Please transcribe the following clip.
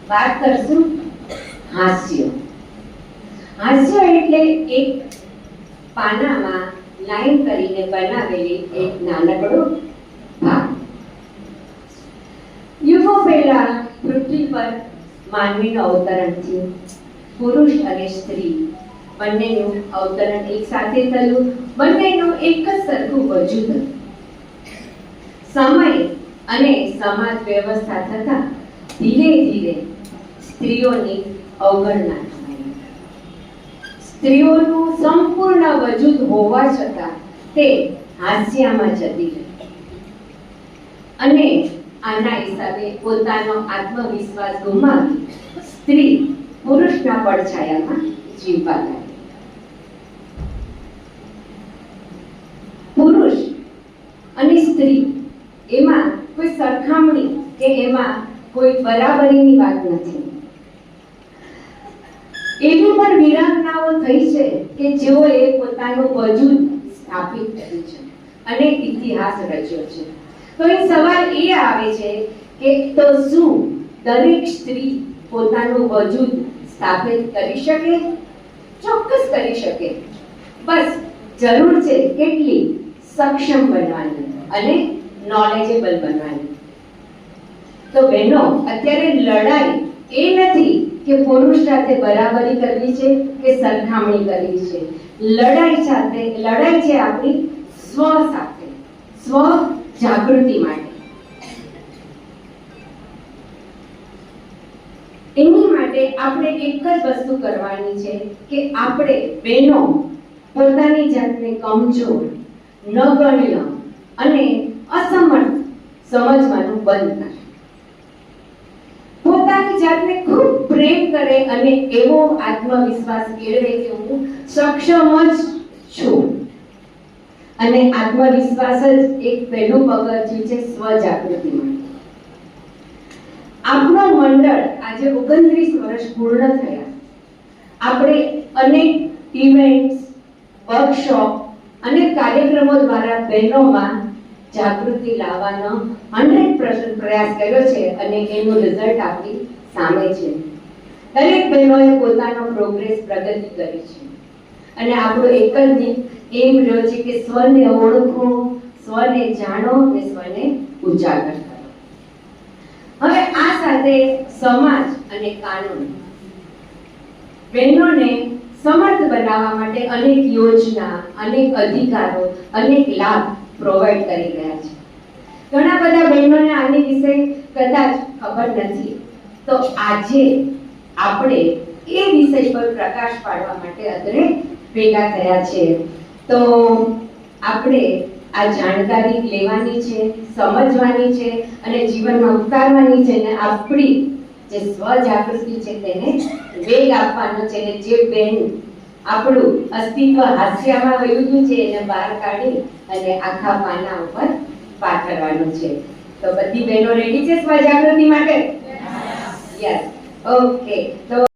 વાત કરશું હાસ્ય. હાસ્ય એટલે એક પાનામાં લાઈન કરીને બનાવેલી એક નાનકડો ભાગ. યુગો પહેલા પૃથ્વી પર માનવીનું અવતરણ થયું. પુરુષ અને સ્ત્રી બંનેનું અવતરણ એક સાથે થયું. બંનેનું એક જ સરખું વજૂદ હતું. સમય અને સમાજ વ્યવસ્થા થતા ધીરે ધીરે સ્ત્રીઓની અવગણના થવાની. સ્ત્રીઓનું સંપૂર્ણ વજૂદ હોવા છતાં તે હાસ્યમાં જતી રહી અને આના હિસાબે પોતાનો આત્મવિશ્વાસ ગુમાવી સ્ત્રી પુરુષના પડછાયામાં જીવવા લાગી. પુરુષ અને સ્ત્રી એમાં કોઈ સરખામણી કે એમાં કોઈ બરાબરીની વાત નથી. એવી પણ વીરાંગનાઓ થઈ છે કે જેઓએ પોતાનું વજૂદ સ્થાપિત કર્યું છે અને ઇતિહાસ રચ્યો છે. તો એ સવાલ એ આવે છે કે તો શું દરેક સ્ત્રી પોતાનું વજૂદ સ્થાપિત કરી શકે? ચોક્કસ કરી શકે. બસ જરૂર છે કેટલી સક્ષમ બનવાની અને નોલેજેબલ બનવાની. તો બહેનો, અત્યારે લડાઈ એ નથી કે પુરુષ સાથે બરાબરી કરવી છે કે સરખામણી કરવી છે. લડાઈ છે આપણી સ્વ સાથે, સ્વ જાગૃતિ માટે. એની માટે આપણે એક જ વસ્તુ કરવાની છે કે આપણે બહેનો પોતાની જાતને કમજોર, નગણ્ય અને અસમર્થ સમજવાનું બંધ કરે. પોતાની જાતને ખૂબ પ્રેમ કરે અને એવો આત્મવિશ્વાસ કેળવે કે હું સક્ષમ જ છું. અને આત્મવિશ્વાસ જ એક પહેલું પગથિયું છે સ્વ જાગૃતિ માટે. આપણું મંડળ આજે 29 વર્ષ પૂર્ણ થયા. આપણે અનેક ઇવેન્ટ્સ, વર્કશોપ અને કાર્યક્રમો દ્વારા બહેનોમાં જાગૃતિ લાવવાનો 100% પ્રયાસ કર્યો છે અને એનું રિઝલ્ટ આપણી સામે છે. દરેક બહેનોએ પોતાનો પ્રોગ્રેસ, પ્રગતિ કરી છે અને આપણો એક જ એમ રહ્યો છે કે સ્વને ઓળખો, સ્વને જાણો અને સ્વને ઉજાગર કરો. હવે આ સાથે સમાજ અને કાનૂન બહેનોને સમર્થ બનાવવા માટે અનેક યોજના, અનેક અધિકારો, અનેક લાભ પ્રોવાઈડ કરી રહ્યા છે. ઘણા બધા બહેનોને આની વિશે કદાચ ખબર નથી. તો આજે આપણે એ વિષય પર પ્રકાશ પાડવા માટે અત્રે ભેગા થયા છે. તો આપણે આ જાણકારી લેવાની છે, સમજવાની છે અને જીવનમાં ઉતારવાની છે અને આપણી જે સ્વ જાગૃતિ છે તેને વેગ આપવાનો છે. અને જે બેન આપણું અસ્તિત્વ હાસ્યમાં વયું ગયું છે એને બહાર કાઢી અને આખા પાના ઉપર પાથરવાનું છે. તો બધી બહેનો રેડી છે સ્વ જાગૃતિ માટે? યસ. ઓકે. તો